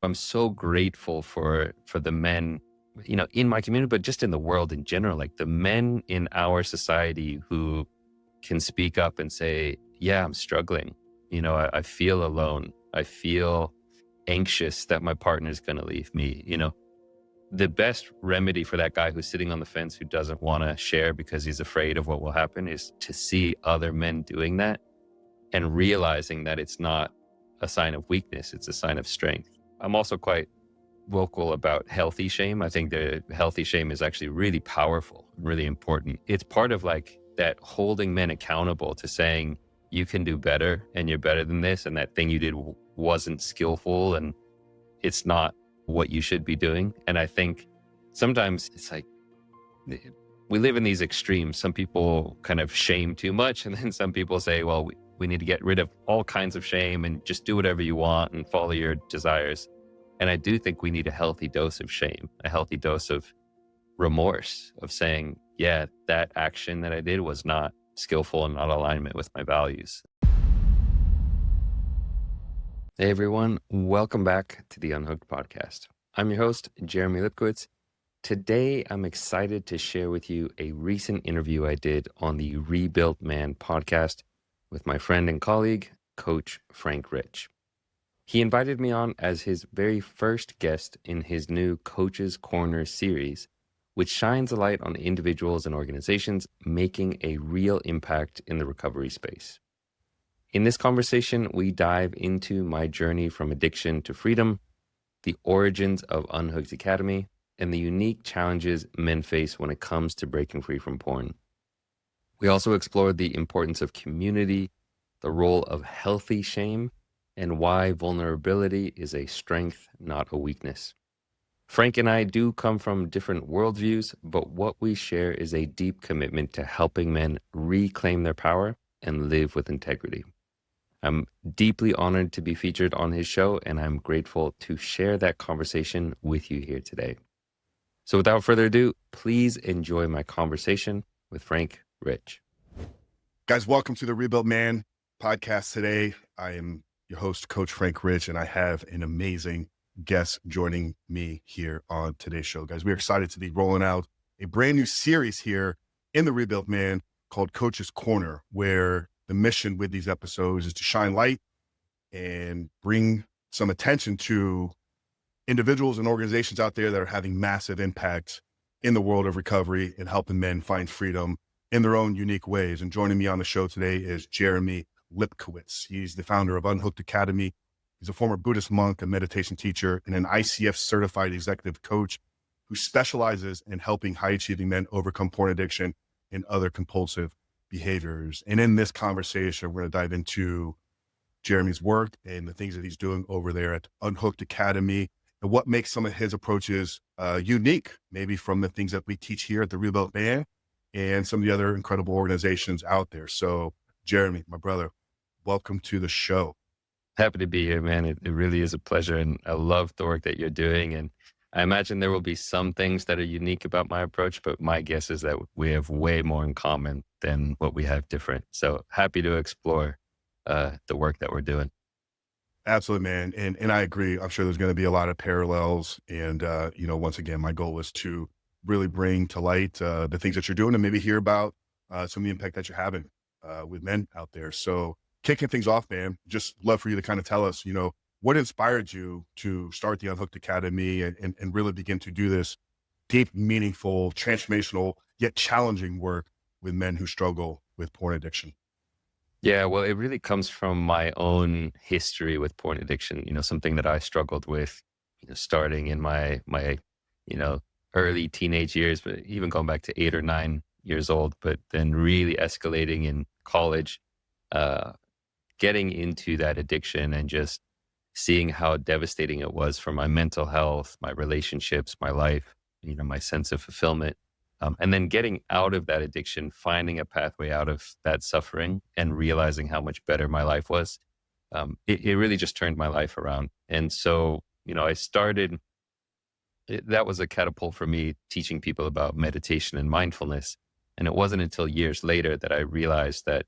I'm so grateful for the men, in my community, but just in the world in general, like the men in our society who can speak up and say, yeah, I'm struggling. I feel alone. I feel anxious that my partner's going to leave me. The best remedy for that guy who's sitting on the fence, who doesn't want to share because he's afraid of what will happen, is to see other men doing that and realizing that it's not a sign of weakness, it's a sign of strength. I'm also quite vocal about healthy shame. I think the healthy shame is actually really powerful, really important. It's part of like that holding men accountable to saying, you can do better and you're better than this. And that thing you did wasn't skillful and it's not what you should be doing. And I think sometimes it's like, we live in these extremes. Some people kind of shame too much. And then some people say, well, we need to get rid of all kinds of shame and just do whatever you want and follow your desires. And I do think we need a healthy dose of shame, a healthy dose of remorse, of saying, yeah, that action that I did was not skillful and not alignment with my values. Hey everyone, welcome back to the Unhooked podcast. I'm your host, Jeremy Lipkowitz. Today, I'm excited to share with you a recent interview I did on the Rebuilt Man podcast with my friend and colleague, Coach Frank Rich. He invited me on as his very first guest in his new Coach's Corner series, which shines a light on individuals and organizations making a real impact in the recovery space. In this conversation, we dive into my journey from addiction to freedom, the origins of Unhooked Academy, and the unique challenges men face when it comes to breaking free from porn. We also explored the importance of community, the role of healthy shame, and why vulnerability is a strength, not a weakness. Frank and I do come from different worldviews, but what we share is a deep commitment to helping men reclaim their power and live with integrity. I'm deeply honored to be featured on his show, and I'm grateful to share that conversation with you here today. So without further ado, please enjoy my conversation with Frank Rich. Guys, welcome to the Rebuilt Man podcast today. I am your host, Coach Frank Rich, and I have an amazing guest joining me here on today's show. Guys, we're excited to be rolling out a brand new series here in the Rebuilt Man called Coach's Corner, where the mission with these episodes is to shine light and bring some attention to individuals and organizations out there that are having massive impact in the world of recovery and helping men find freedom in their own unique ways. And joining me on the show today is Jeremy Lipkowitz. He's the founder of Unhooked Academy. He's a former Buddhist monk, a meditation teacher, and an ICF certified executive coach who specializes in helping high-achieving men overcome porn addiction and other compulsive behaviors. And in this conversation, we're going to dive into Jeremy's work and the things that he's doing over there at Unhooked Academy and what makes some of his approaches unique, maybe from the things that we teach here at the Rebuilt Man and some of the other incredible organizations out there. So Jeremy, my brother, welcome to the show. Happy to be here, man. It really is a pleasure. And I love the work that you're doing. And I imagine there will be some things that are unique about my approach, but my guess is that we have way more in common than what we have different. So happy to explore the work that we're doing. Absolutely, man. And I agree. I'm sure there's going to be a lot of parallels. And, once again, my goal is to really bring to light the things that you're doing and maybe hear about some of the impact that you're having with men out there. So kicking things off, man, just love for you to kind of tell us, what inspired you to start the Unhooked Academy and really begin to do this deep, meaningful, transformational, yet challenging work with men who struggle with porn addiction? Yeah, well, it really comes from my own history with porn addiction, something that I struggled with, starting in my early teenage years, but even going back to 8 or 9 years old, but then really escalating in college, getting into that addiction and just seeing how devastating it was for my mental health, my relationships, my life, my sense of fulfillment. And then getting out of that addiction, finding a pathway out of that suffering and realizing how much better my life was. It really just turned my life around. And so, I started, that was a catapult for me, teaching people about meditation and mindfulness. And it wasn't until years later that I realized that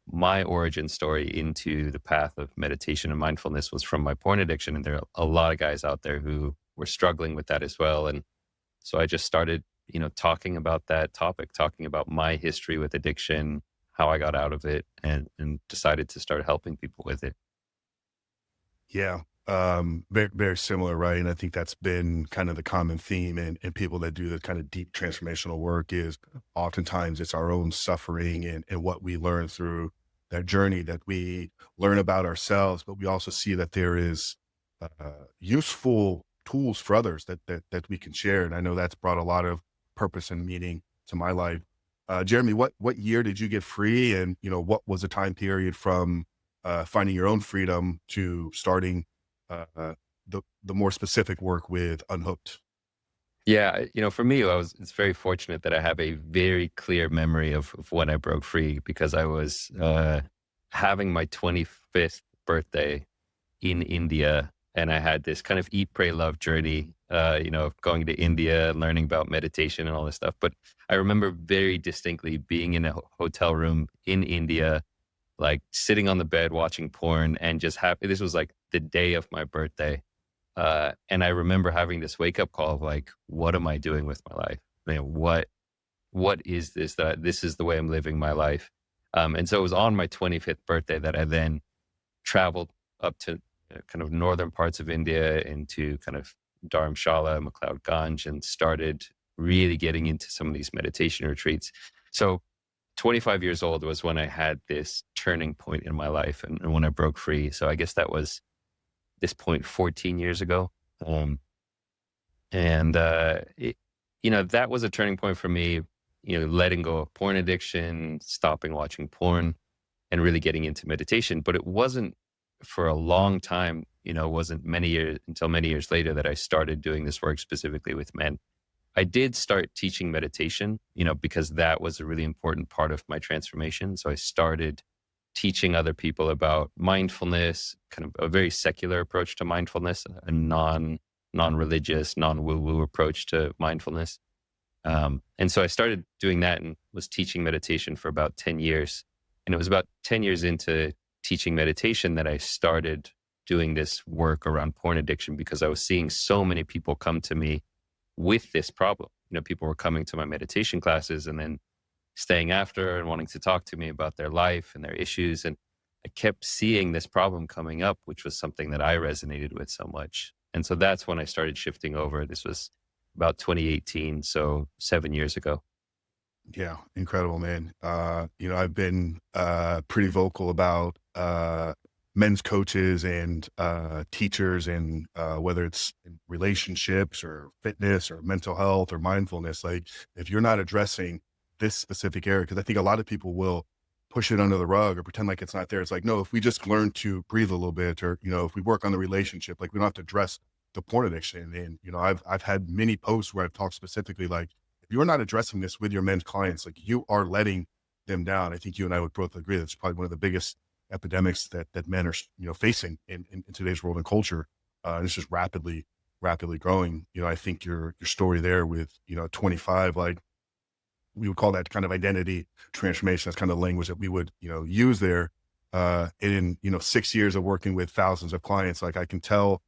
my origin story into the path of meditation and mindfulness was from my porn addiction. And there are a lot of guys out there who were struggling with that as well. And so I just started, talking about that topic, talking about my history with addiction, how I got out of it, and decided to start helping people with it. Yeah. Very, very similar, right? And I think that's been kind of the common theme in people that do the kind of deep transformational work is oftentimes it's our own suffering and what we learn through that journey that we learn about ourselves, but we also see that there is uh, useful tools for others that we can share. And I know that's brought a lot of purpose and meaning to my life. Jeremy, what year did you get free? And, what was the time period from finding your own freedom to starting uh, the more specific work with Unhooked? Yeah, for me, it's very fortunate that I have a very clear memory of when I broke free because I was having my 25th birthday in India, and I had this kind of eat, pray, love journey, of going to India and learning about meditation and all this stuff. But I remember very distinctly being in a hotel room in India, like sitting on the bed watching porn and just happy. This was like the day of my birthday. And I remember having this wake up call of like, what am I doing with my life? Man, what is this? That this is the way I'm living my life. And so it was on my 25th birthday that I then traveled up to kind of northern parts of India into kind of Dharamshala, McLeod Ganj, and started really getting into some of these meditation retreats. So 25 years old was when I had this turning point in my life and when I broke free. So I guess that was this point 14 years ago. Um, and, that was a turning point for me, letting go of porn addiction, stopping watching porn and really getting into meditation. But it wasn't for a long time, wasn't many years until many years later that I started doing this work specifically with men. I did start teaching meditation, because that was a really important part of my transformation. So I started teaching other people about mindfulness, kind of a very secular approach to mindfulness, a non-religious, non-woo-woo approach to mindfulness. And so I started doing that and was teaching meditation for about 10 years. And it was about 10 years into teaching meditation that I started doing this work around porn addiction because I was seeing so many people come to me with this problem. People were coming to my meditation classes and then staying after and wanting to talk to me about their life and their issues. And I kept seeing this problem coming up, which was something that I resonated with so much. And so that's when I started shifting over. This was about 2018, so 7 years ago. Yeah, incredible, man. I've been pretty vocal about men's coaches and teachers and whether it's in relationships or fitness or mental health or mindfulness, like if you're not addressing this specific area, because I think a lot of people will push it under the rug or pretend like it's not there. It's like, no, if we just learn to breathe a little bit or, if we work on the relationship, like we don't have to address the porn addiction. And, I've had many posts where I've talked specifically like, if you're not addressing this with your men's clients, like you are letting them down. I think you and I would both agree that's probably one of the biggest epidemics that men are, facing in today's world and culture. And it's just rapidly growing. I think your story there with, 25, like we would call that kind of identity transformation. That's kind of the language that we would, use there. In, 6 years of working with thousands of clients, like I can tell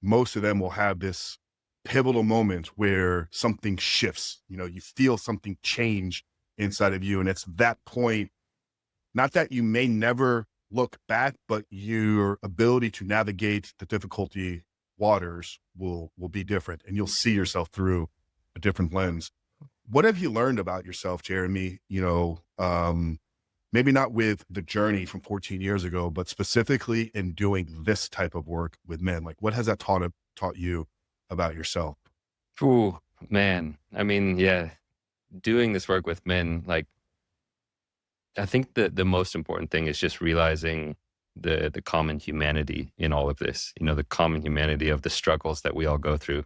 most of them will have this pivotal moment where something shifts, you feel something change inside of you. And it's that point, not that you may never look back, but your ability to navigate the difficulty waters will be different and you'll see yourself through a different lens. What have you learned about yourself, Jeremy? Maybe not with the journey from 14 years ago, but specifically in doing this type of work with men. Like what has that taught you about yourself? Ooh, man. I mean, yeah, doing this work with men, like I think the most important thing is just realizing the common humanity in all of this, the common humanity of the struggles that we all go through.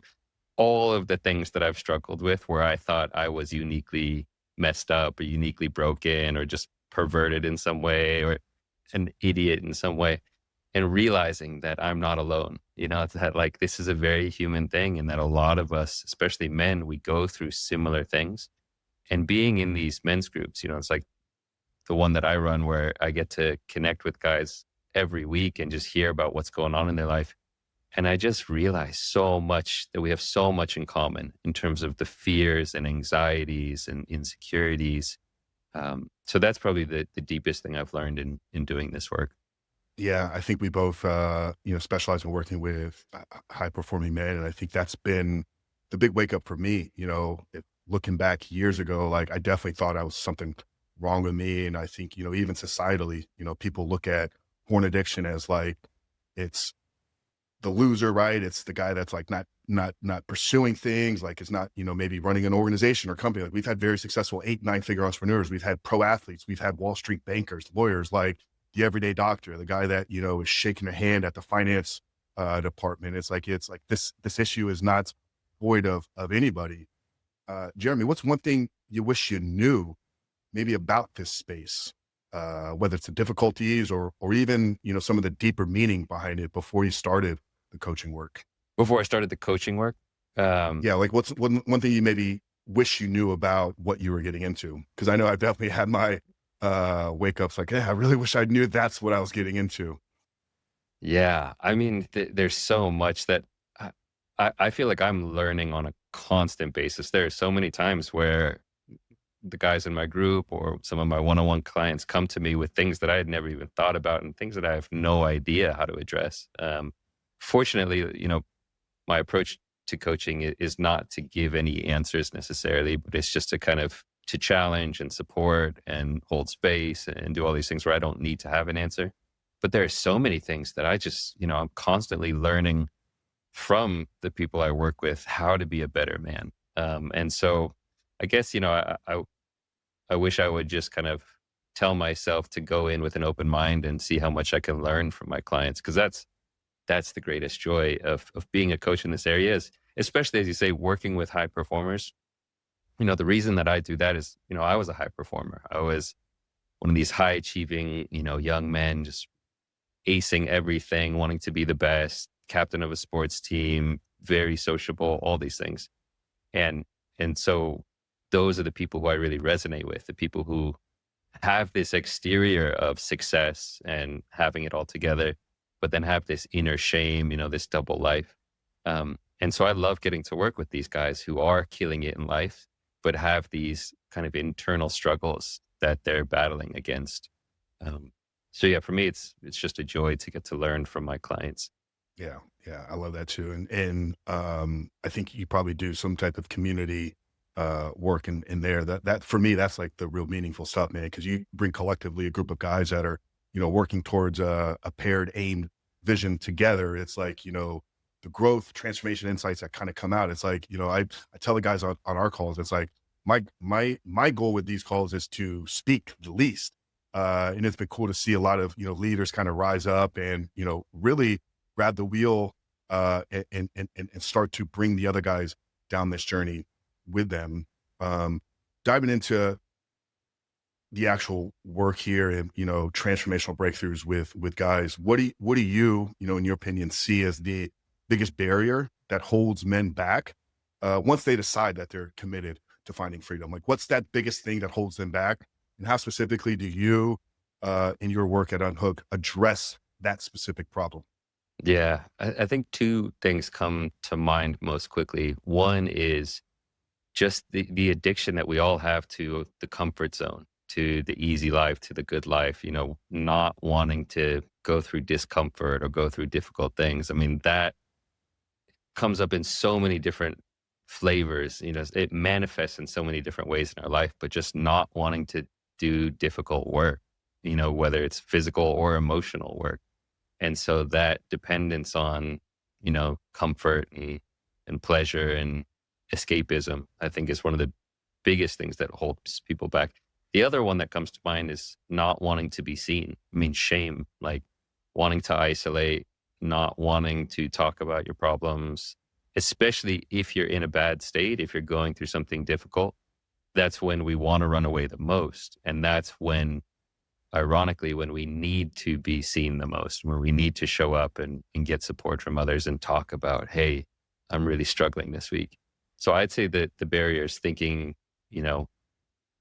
All of the things that I've struggled with where I thought I was uniquely messed up or uniquely broken or just perverted in some way or an idiot in some way, and realizing that I'm not alone, that like this is a very human thing and that a lot of us, especially men, we go through similar things. And being in these men's groups, it's like the one that I run, where I get to connect with guys every week and just hear about what's going on in their life. And I just realized so much that we have so much in common in terms of the fears and anxieties and insecurities. So that's probably the deepest thing I've learned in doing this work. Yeah, I think we both, specialize in working with high performing men. And I think that's been the big wake up for me. Looking back years ago, like I definitely thought I was something wrong with me. And I think, even societally, people look at porn addiction as like, it's the loser, right? It's the guy that's like not pursuing things, like it's not, maybe running an organization or company. Like we've had very successful 8, 9 figure entrepreneurs. We've had pro athletes, we've had Wall Street bankers, lawyers, like the everyday doctor, the guy that, is shaking a hand at the finance department. It's like this issue is not void of anybody. Jeremy, what's one thing you wish you knew maybe about this space? Whether it's the difficulties or even, some of the deeper meaning behind it before you started the coaching work. Before I started the coaching work, Yeah. Like what's one thing you maybe wish you knew about what you were getting into? Cause I know I've definitely had my, wake ups like, yeah, I really wish I knew that's what I was getting into. yeah, I mean, there's so much that I feel like I'm learning on a constant basis. There are so many times where the guys in my group or some of my one-on-one clients come to me with things that I had never even thought about and things that I have no idea how to address. Fortunately, my approach to coaching is not to give any answers necessarily, but it's just to kind of to challenge and support and hold space and do all these things where I don't need to have an answer. But there are so many things that I just, I'm constantly learning from the people I work with how to be a better man. And so I guess, I wish I would just kind of tell myself to go in with an open mind and see how much I can learn from my clients. Cause that's the greatest joy of being a coach in this area is, especially as you say, working with high performers. The reason that I do that is, I was a high performer. I was one of these high achieving, young men, just acing everything, wanting to be the best, captain of a sports team, very sociable, all these things. And, and so those are the people who I really resonate with, the people who have this exterior of success and having it all together, but then have this inner shame, this double life. And so I love getting to work with these guys who are killing it in life, but have these kind of internal struggles that they're battling against. So yeah, for me, it's just a joy to get to learn from my clients. Yeah. Yeah. I love that too. And I think you probably do some type of community work in there that for me, that's like the real meaningful stuff, man. Cause you bring collectively a group of guys that are, working towards a paired aimed vision together. It's like, the growth, transformation, insights that kind of come out. It's like, I tell the guys on our calls, it's like my goal with these calls is to speak the least. And it's been cool to see a lot of, leaders kind of rise up and, really grab the wheel, and start to bring the other guys down this journey with them. Diving into the actual work here and, transformational breakthroughs with guys, what do you, in your opinion, see as the biggest barrier that holds men back, once they decide that they're committed to finding freedom? Like what's that biggest thing that holds them back? And how specifically do you, in your work at Unhook, address that specific problem? Yeah, I think two things come to mind most quickly. One is just the addiction that we all have to the comfort zone, to the easy life, to the good life, not wanting to go through discomfort or go through difficult things. I mean, that comes up in so many different flavors, it manifests in so many different ways in our life, but just not wanting to do difficult work, whether it's physical or emotional work. And so that dependence on, comfort and pleasure and escapism, I think is one of the biggest things that holds people back. The other one that comes to mind is not wanting to be seen. I mean, shame, like wanting to isolate, not wanting to talk about your problems, especially if you're in a bad state, if you're going through something difficult. That's when we want to run away the most. And that's when, ironically, when we need to be seen the most, where we need to show up and get support from others and talk about, hey, I'm really struggling this week. So I'd say that the barrier is thinking,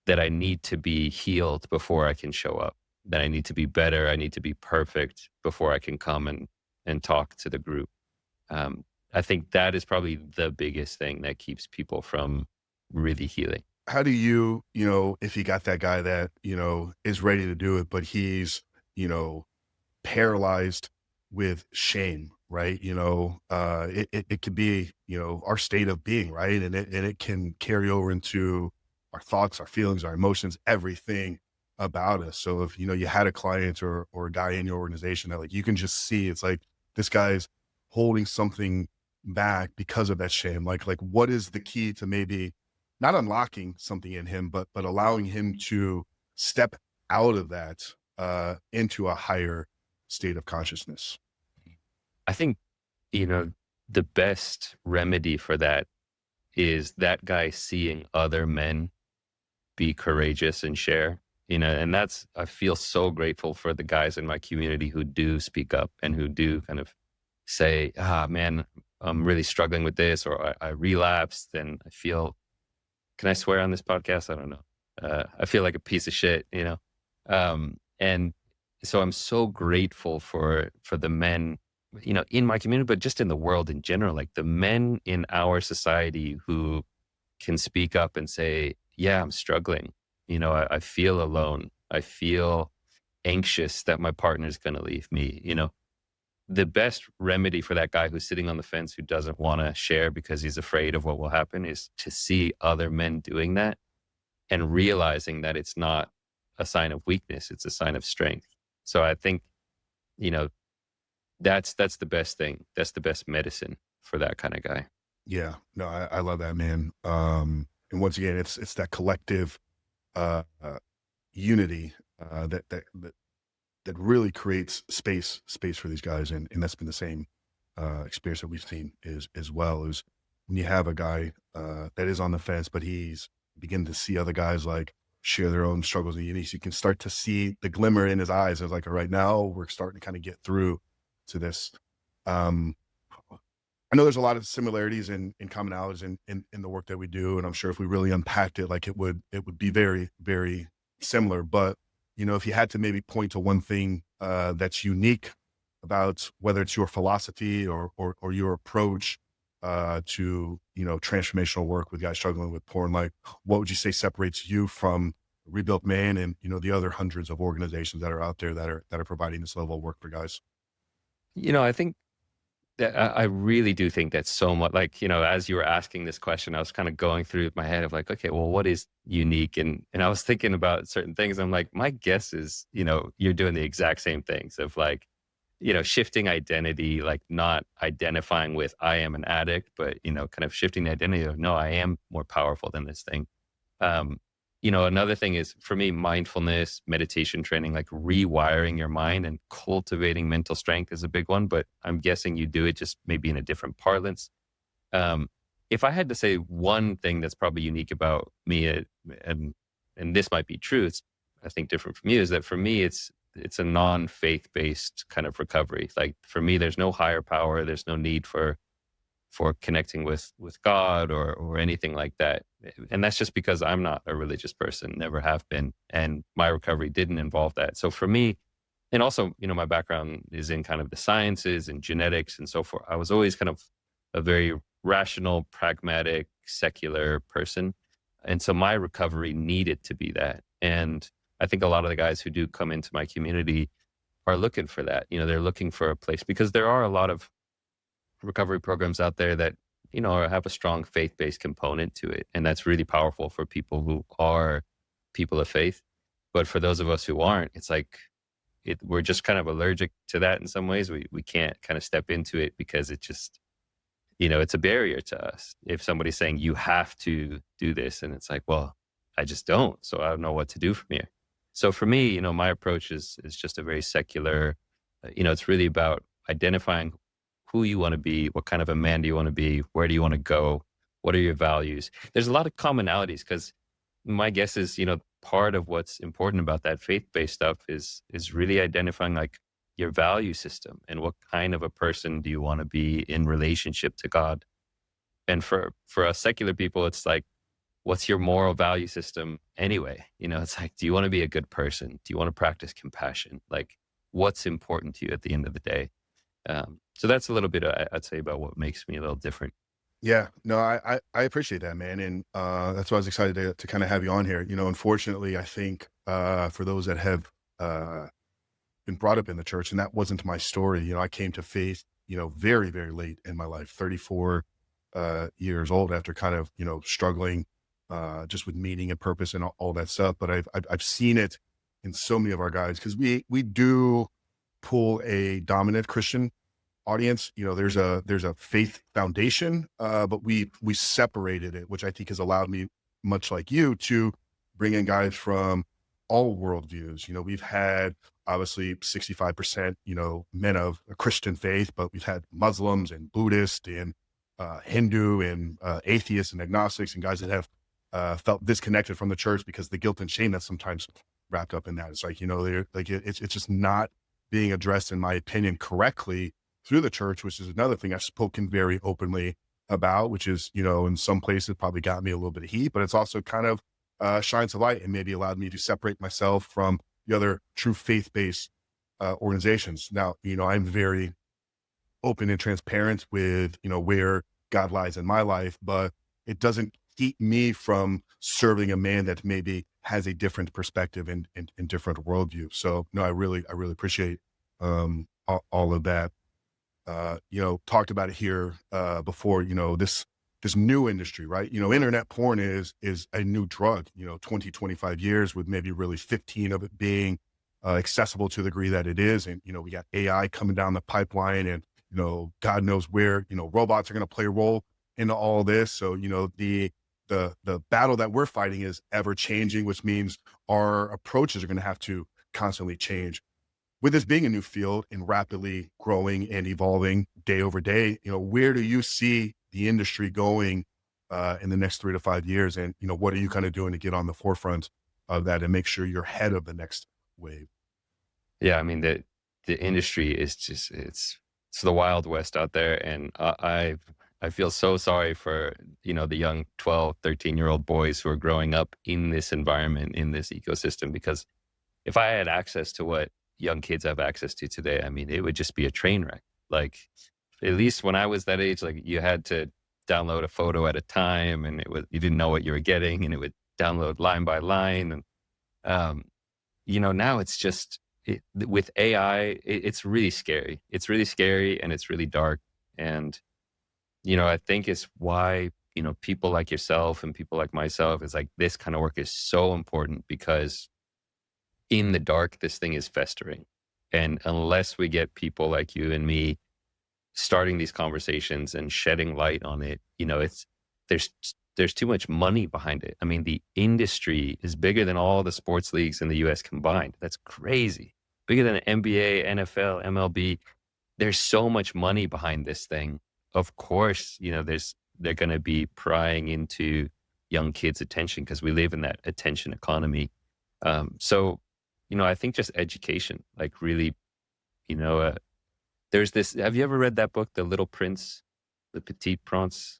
that I need to be healed before I can show up, that I need to be better, I need to be perfect before I can come and talk to the group. Um, I think that is probably the biggest thing that keeps people from really healing. How do you, if you got that guy that, is ready to do it, but he's, you know, paralyzed with shame, right? It could be, our state of being, right? And it can carry over into our thoughts, our feelings, our emotions, everything about us. So if, you had a client or a guy in your organization that like, you can just see, it's like, this guy's holding something back because of that shame. Like what is the key to maybe not unlocking something in him, but allowing him to step out of that, into a higher state of consciousness? I think, you know, the best remedy for that is that guy seeing other men be courageous and share, and I feel so grateful for the guys in my community who do speak up and who do kind of say, man, I'm really struggling with this, or I relapsed and I feel, can I swear on this podcast? I don't know. I feel like a piece of shit. And so I'm so grateful for the men, in my community, but just in the world in general, like the men in our society who can speak up and say, yeah, I'm struggling. I feel alone. I feel anxious that my partner's going to leave me. The best remedy for that guy who's sitting on the fence, who doesn't want to share because he's afraid of what will happen, is to see other men doing that and realizing that it's not a sign of weakness, it's a sign of strength. So I think, you know, that's the best thing. That's the best medicine for that kind of guy. Yeah, no, I love that, man. And once again, it's that collective, uh, unity, that really creates space for these guys. And that's been the same, experience that we've seen is as well, is when you have a guy, that is on the fence, but he's beginning to see other guys like share their own struggles and uniques. You can start to see the glimmer in his eyes. It's like, all right, now we're starting to kind of get through to this. Um, I know there's a lot of similarities and commonalities in the work that we do. And I'm sure if we really unpacked it, like it would be very, very similar. But, if you had to maybe point to one thing, that's unique about whether it's your philosophy or your approach, to, transformational work with guys struggling with porn, like what would you say separates you from Rebuilt Man and, the other hundreds of organizations that are out there that are providing this level of work for guys? I think that I really do think that so much, like, as you were asking this question, I was kind of going through my head of like, okay, well, what is unique? And I was thinking about certain things. I'm like, my guess is, you're doing the exact same things of like, shifting identity, like not identifying with I am an addict, but, kind of shifting the identity of no, I am more powerful than this thing. Um, Another thing is for me, mindfulness, meditation training, like rewiring your mind and cultivating mental strength is a big one, but I'm guessing you do it just maybe in a different parlance. Um, if I had to say one thing that's probably unique about me, and this might be true, it's I think different from you, is that for me, it's a non-faith based kind of recovery. Like for me, there's no higher power. There's no need for connecting with God or anything like that. And that's just because I'm not a religious person, never have been. And my recovery didn't involve that. So for me, and also, my background is in kind of the sciences and genetics and so forth. I was always kind of a very rational, pragmatic, secular person. And so my recovery needed to be that. And I think a lot of the guys who do come into my community are looking for that. They're looking for a place, because there are a lot of recovery programs out there that, have a strong faith-based component to it. And that's really powerful for people who are people of faith. But for those of us who aren't, it's like, we're just kind of allergic to that in some ways. We can't kind of step into it because it just, it's a barrier to us. If somebody's saying you have to do this, and it's like, well, I just don't. So I don't know what to do from here. So for me, my approach is just a very secular, it's really about identifying who you want to be, what kind of a man do you want to be, where do you want to go, what are your values. There's a lot of commonalities, because my guess is, part of what's important about that faith-based stuff is really identifying like your value system and what kind of a person do you want to be in relationship to God. And for us secular people, it's like, what's your moral value system anyway? It's like, do you want to be a good person? Do you want to practice compassion? Like, what's important to you at the end of the day? So that's a little bit, I'd say, about what makes me a little different. Yeah, no, I appreciate that, man. And that's why I was excited to kind of have you on here. Unfortunately, I think for those that have been brought up in the church, and that wasn't my story. I came to faith, very, very late in my life, 34 years old, after kind of, struggling just with meaning and purpose and all that stuff. But I've seen it in so many of our guys, because we do pull a dominant Christian audience. There's a faith foundation, but we separated it, which I think has allowed me, much like you, to bring in guys from all worldviews. We've had obviously 65%, men of a Christian faith, but we've had Muslims and Buddhist and Hindu and atheists and agnostics, and guys that have felt disconnected from the church because the guilt and shame that's sometimes wrapped up in that. It's like, they're like, it's just not being addressed, in my opinion, correctly through the church, which is another thing I've spoken very openly about, which is, in some places probably got me a little bit of heat, but it's also kind of shines a light and maybe allowed me to separate myself from the other true faith-based organizations. Now, I'm very open and transparent with, where God lies in my life, but it doesn't keep me from serving a man that maybe has a different perspective and different worldview. So no, I really appreciate all of that. Talked about it here before, this new industry, right? Internet porn is a new drug, 20, 25 years with maybe really 15 of it being accessible to the degree that it is. And, we got AI coming down the pipeline, and, God knows where, robots are going to play a role in all this. So, the battle that we're fighting is ever changing, which means our approaches are going to have to constantly change. With this being a new field and rapidly growing and evolving day over day, where do you see the industry going in the next 3 to 5 years? And, what are you kind of doing to get on the forefront of that and make sure you're ahead of the next wave? Yeah, I mean, the industry is just, it's the Wild West out there. And I feel so sorry for, the young 12, 13-year-old boys who are growing up in this environment, in this ecosystem, because if I had access to what young kids have access to today, I mean, it would just be a train wreck. Like, at least when I was that age, like, you had to download a photo at a time, and you didn't know what you were getting, and it would download line by line. And, now it's just, with AI, it's really scary. It's really scary, and it's really dark. And, I think it's why, people like yourself and people like myself, is like, this kind of work is so important, because in the dark, this thing is festering. And unless we get people like you and me starting these conversations and shedding light on it, there's too much money behind it. I mean, the industry is bigger than all the sports leagues in the US combined. That's crazy. Bigger than NBA, NFL, MLB. There's so much money behind this thing. Of course, they're going to be prying into young kids' attention, because we live in that attention economy. So, I think just education, like, really, there's this, have you ever read that book, The Little Prince, The Petit Prince?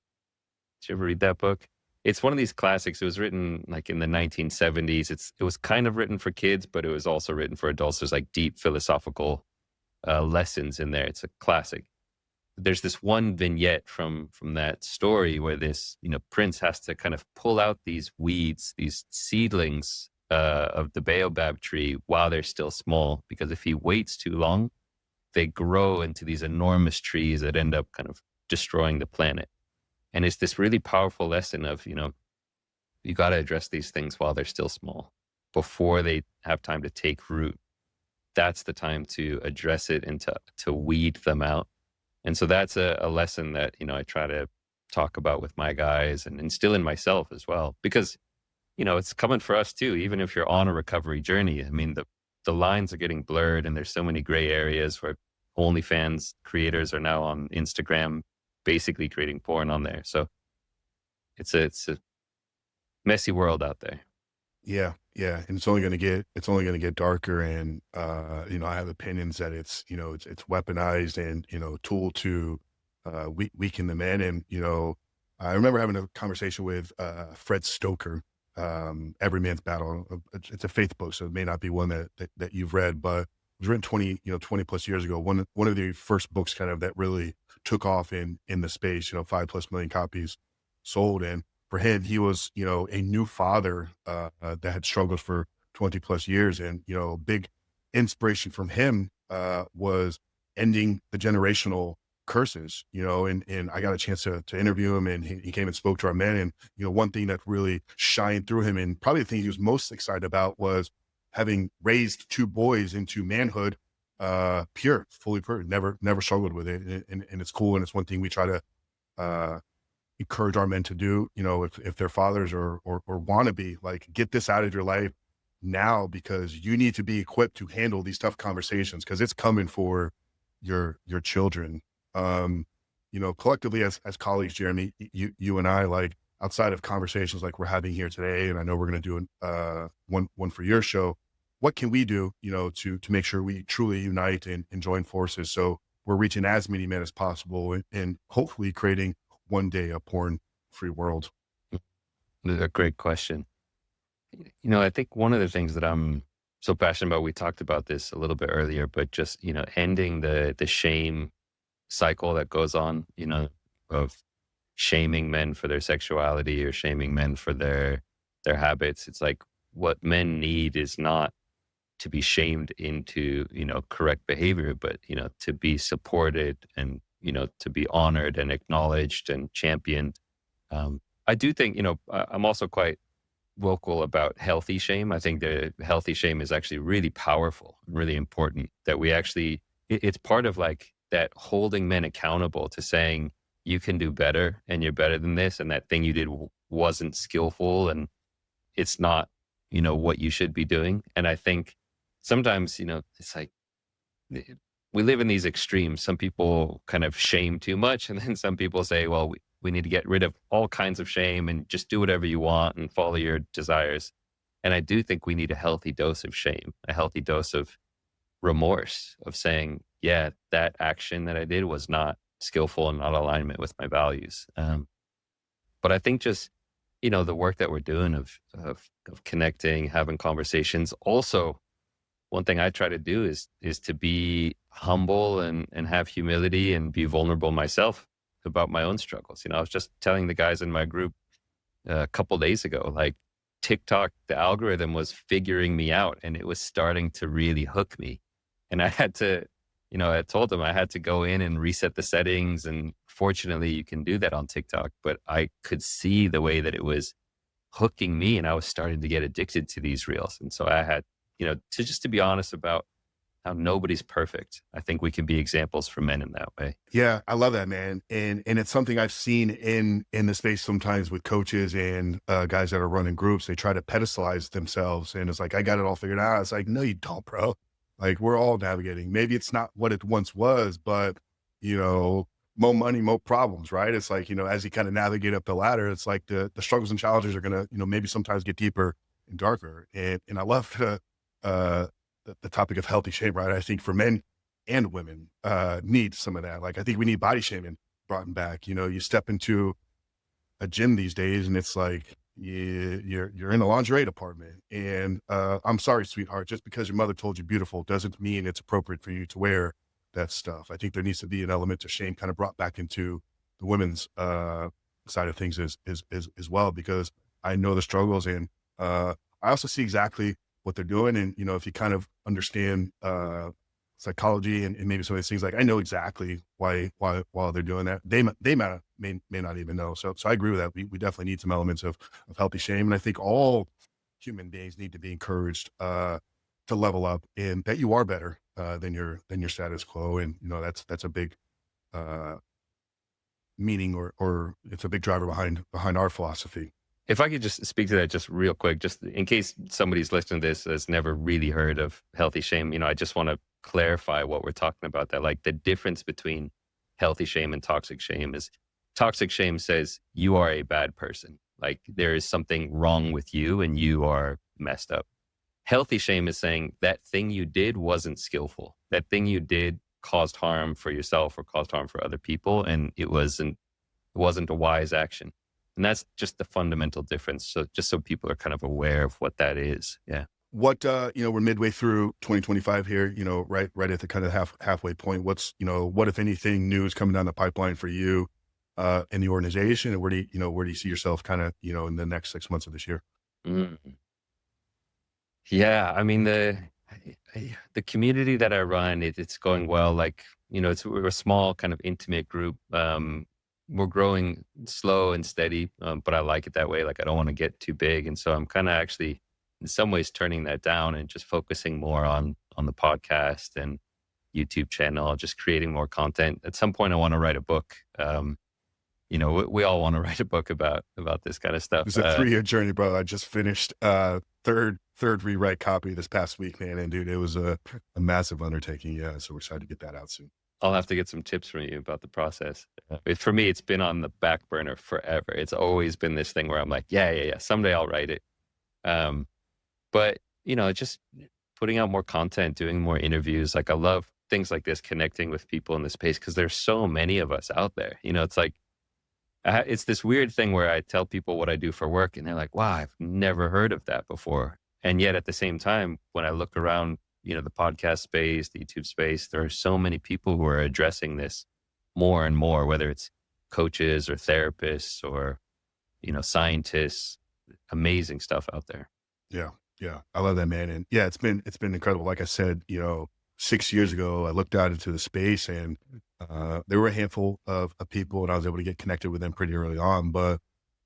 Did you ever read that book? It's one of these classics. It was written like in the 1970s. It was kind of written for kids, but it was also written for adults. There's like deep philosophical lessons in there. It's a classic. There's this one vignette from that story where this, prince has to kind of pull out these weeds, these seedlings of the baobab tree while they're still small, because if he waits too long, they grow into these enormous trees that end up kind of destroying the planet. And it's this really powerful lesson of, you got to address these things while they're still small, before they have time to take root. That's the time to address it and to weed them out. And so that's a lesson that, I try to talk about with my guys and instill in myself as well, because, it's coming for us too. Even if you're on a recovery journey, I mean, the lines are getting blurred, and there's so many gray areas where OnlyFans creators are now on Instagram, basically creating porn on there. So it's a messy world out there. Yeah. Yeah. And it's only going to get darker. And, I have opinions that it's weaponized and, tool to, weaken the men. And, I remember having a conversation with Fred Stoker, Every Man's Battle. It's a faith book, so it may not be one that you've read, but it was written 20 plus years ago. One of the first books kind of that really took off in the space, 5+ million copies sold. And for him, he was, a new father that had struggled for 20 plus years. And, big inspiration from him was ending the generational curses, and I got a chance to interview him, and he came and spoke to our men. And, one thing that really shined through him, and probably the thing he was most excited about, was having raised 2 boys into manhood, fully pure, never struggled with it. And it's cool. And it's one thing we try to, encourage our men to do, if they're fathers or want to be, like, get this out of your life now, because you need to be equipped to handle these tough conversations, because it's coming for your children. Collectively as colleagues, Jeremy, you and I, like, outside of conversations like we're having here today, and I know we're going to do one for your show, what can we do, to make sure we truly unite and join forces, so we're reaching as many men as possible, and hopefully creating one day a porn-free world? A great question. I think one of the things that I'm so passionate about, we talked about this a little bit earlier, but just, ending the shame cycle that goes on, of shaming men for their sexuality or shaming men for their habits. It's like, what men need is not to be shamed into, correct behavior, but, to be supported and, to be honored and acknowledged and championed. I do think, I'm also quite vocal about healthy shame. I think the healthy shame is actually really powerful, really important, that we actually, it's part of, like, that holding men accountable to saying, you can do better and you're better than this. And that thing you did wasn't skillful and it's not, what you should be doing. And I think sometimes, it's like, we live in these extremes. Some people kind of shame too much. And then some people say, well, we need to get rid of all kinds of shame and just do whatever you want and follow your desires. And I do think we need a healthy dose of shame, a healthy dose of remorse, of saying, yeah, that action that I did was not skillful and not alignment with my values. But I think just, the work that we're doing of connecting, having conversations. Also, one thing I try to do is to be humble and have humility and be vulnerable myself about my own struggles. I was just telling the guys in my group a couple days ago, like, TikTok, the algorithm was figuring me out and it was starting to really hook me. And I had to, I told them I had to go in and reset the settings. And fortunately you can do that on TikTok, but I could see the way that it was hooking me and I was starting to get addicted to these reels. And so I had, to be honest about how nobody's perfect. I think we can be examples for men in that way. Yeah, I love that, man. And it's something I've seen in the space sometimes with coaches and guys that are running groups. They try to pedestalize themselves and it's like, I got it all figured out. It's like, no, you don't, bro. Like, we're all navigating. Maybe it's not what it once was, but, more money, more problems, right? It's like, as you kind of navigate up the ladder, it's like the struggles and challenges are going to, maybe sometimes get deeper and darker. And I love the topic of healthy shame, right? I think for men and women need some of that. Like, I think we need body shaming brought back. You step into a gym these days and it's like, you're in a lingerie department and I'm sorry, sweetheart, just because your mother told you beautiful doesn't mean it's appropriate for you to wear that stuff. I think there needs to be an element of shame kind of brought back into the women's side of things as well, because I know the struggles and I also see exactly what they're doing. And, if you kind of understand psychology and maybe some of these things, like, I know exactly why they're doing that. They may not even know. So I agree with that. We definitely need some elements of healthy shame. And I think all human beings need to be encouraged to level up and that you are better than your status quo. And, that's a big meaning or it's a big driver behind our philosophy. If I could just speak to that just real quick, just in case somebody's listening to this has never really heard of healthy shame, I just want to clarify what we're talking about, that, like, the difference between healthy shame and toxic shame is toxic shame says you are a bad person. Like, there is something wrong with you and you are messed up. Healthy shame is saying that thing you did wasn't skillful. That thing you did caused harm for yourself or caused harm for other people. And it wasn't wasn't a wise action. And that's just the fundamental difference. So just so people are kind of aware of what that is. Yeah. What, we're midway through 2025 here, right at the kind of halfway point. What's, what, if anything, new is coming down the pipeline for you in the organization? And where do you see yourself kind of, in the next 6 months of this year? Mm. Yeah. I mean, the community that I run, it's going well. Like, we're a small kind of intimate group. We're growing slow and steady, but I like it that way. Like, I don't want to get too big. And so I'm kind of actually in some ways turning that down and just focusing more on the podcast and YouTube channel, just creating more content. At some point I want to write a book. We all want to write a book about this kind of stuff. It's a 3-year journey, bro. I just finished third rewrite copy this past week, man. And dude, it was a massive undertaking. Yeah. So we're excited to get that out soon. I'll have to get some tips from you about the process. For me, it's been on the back burner forever. It's always been this thing where I'm like, yeah. Someday I'll write it. But, just putting out more content, doing more interviews. Like, I love things like this, connecting with people in the space, because there's so many of us out there. It's like, it's this weird thing where I tell people what I do for work and they're like, wow, I've never heard of that before. And yet at the same time, when I look around, the podcast space, the YouTube space, there are so many people who are addressing this more and more, whether it's coaches or therapists or, scientists. Amazing stuff out there. Yeah. I love that, man. And yeah, it's been incredible. Like I said, 6 years ago, I looked out into the space and there were a handful of people and I was able to get connected with them pretty early on. But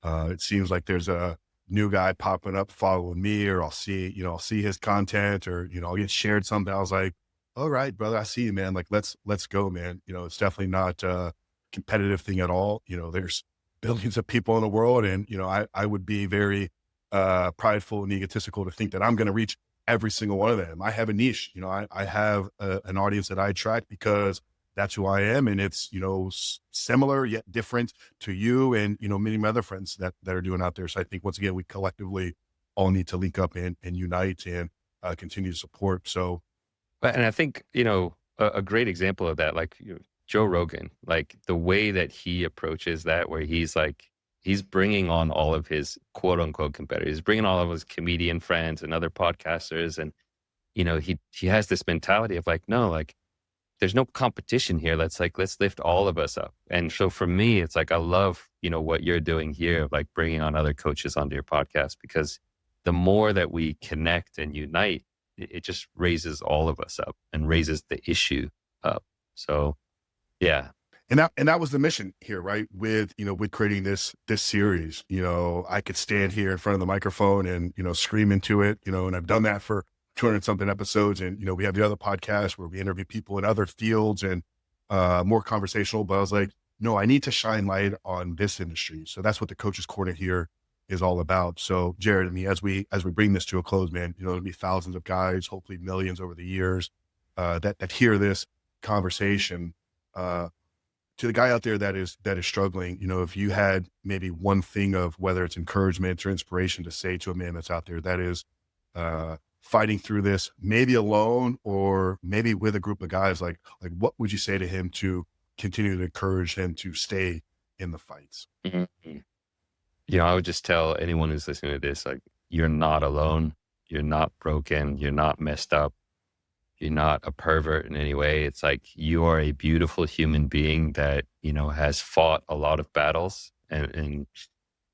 it seems like there's a new guy popping up following me, or I'll see his content, or, I'll get shared something. I was like, all right, brother, I see you, man. Like, let's go, man. It's definitely not a competitive thing at all. There's billions of people in the world. And, I would be very prideful and egotistical to think that I'm going to reach every single one of them. I have a niche. I have an audience that I attract because that's who I am. And it's, similar yet different to you and, many of my other friends that are doing out there. So I think once again, we collectively all need to link up and unite and continue to support. So. And I think, a great example of that, like Joe Rogan, like the way that he approaches that, where he's bringing on all of his quote unquote competitors, he's bringing all of his comedian friends and other podcasters. And, he has this mentality of like, no, like there's no competition here. Let's lift all of us up. And so for me, it's like, I love, what you're doing here, like bringing on other coaches onto your podcast, because the more that we connect and unite, it just raises all of us up and raises the issue up. So, yeah. And that was the mission here, right? With creating this series, I could stand here in front of the microphone and, scream into it, and I've done that for 200 something episodes. And, we have the other podcast where we interview people in other fields and more conversational, but I was like, no, I need to shine light on this industry. So that's what the Coach's Corner here is all about. So Jared, as we bring this to a close, man, there'll be thousands of guys, hopefully millions over the years that hear this conversation. To the guy out there that is struggling, if you had maybe one thing of whether it's encouragement or inspiration to say to a man that's out there that is fighting through this, maybe alone or maybe with a group of guys, like what would you say to him to continue to encourage him to stay in the fights? Mm-hmm. I would just tell anyone who's listening to this, like, you're not alone. You're not broken. You're not messed up. You're not a pervert in any way. It's like, you are a beautiful human being that, has fought a lot of battles. And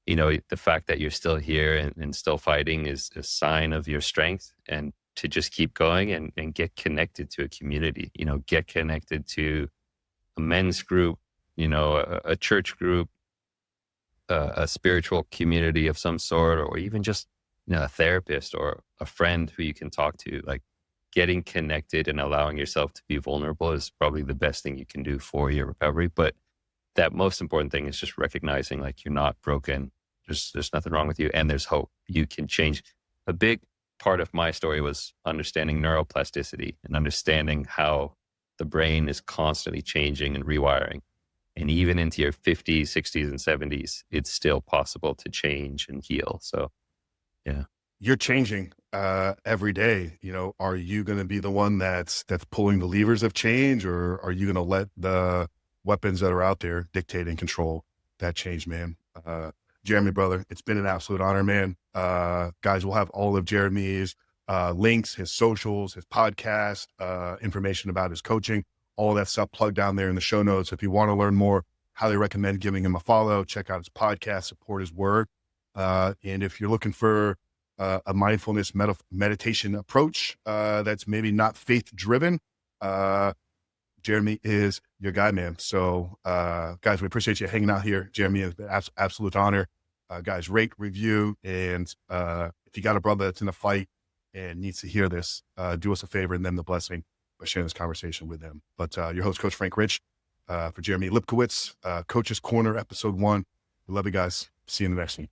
the fact that you're still here and still fighting is a sign of your strength, and to just keep going and get connected to a community, get connected to a men's group, a church group, a spiritual community of some sort, or even just, a therapist or a friend who you can talk to. Like, getting connected and allowing yourself to be vulnerable is probably the best thing you can do for your recovery. But that most important thing is just recognizing, like, you're not broken. There's nothing wrong with you, and there's hope. You can change. A big part of my story was understanding neuroplasticity and understanding how the brain is constantly changing and rewiring. And even into your 50s, 60s, and 70s, it's still possible to change and heal. So, yeah. You're changing every day. Are you going to be the one that's pulling the levers of change, or are you going to let the weapons that are out there dictate and control that change, man. Jeremy, brother, it's been an absolute honor, man. Guys, we'll have all of Jeremy's links, his socials, his podcast, information about his coaching, all that stuff plugged down there in the show notes. If you want to learn more, highly recommend giving him a follow. Check out his podcast, support his work. And if you're looking for a mindfulness meditation approach that's maybe not faith-driven, Jeremy is your guy, man. So, guys, we appreciate you hanging out here. Jeremy, it's been absolute honor. Guys, rate, review, and if you got a brother that's in a fight and needs to hear this, do us a favor and them the blessing by sharing this conversation with them. But your host, Coach Frank Rich, for Jeremy Lipkowitz, Coach's Corner, Episode 1. We love you guys. See you in the next one.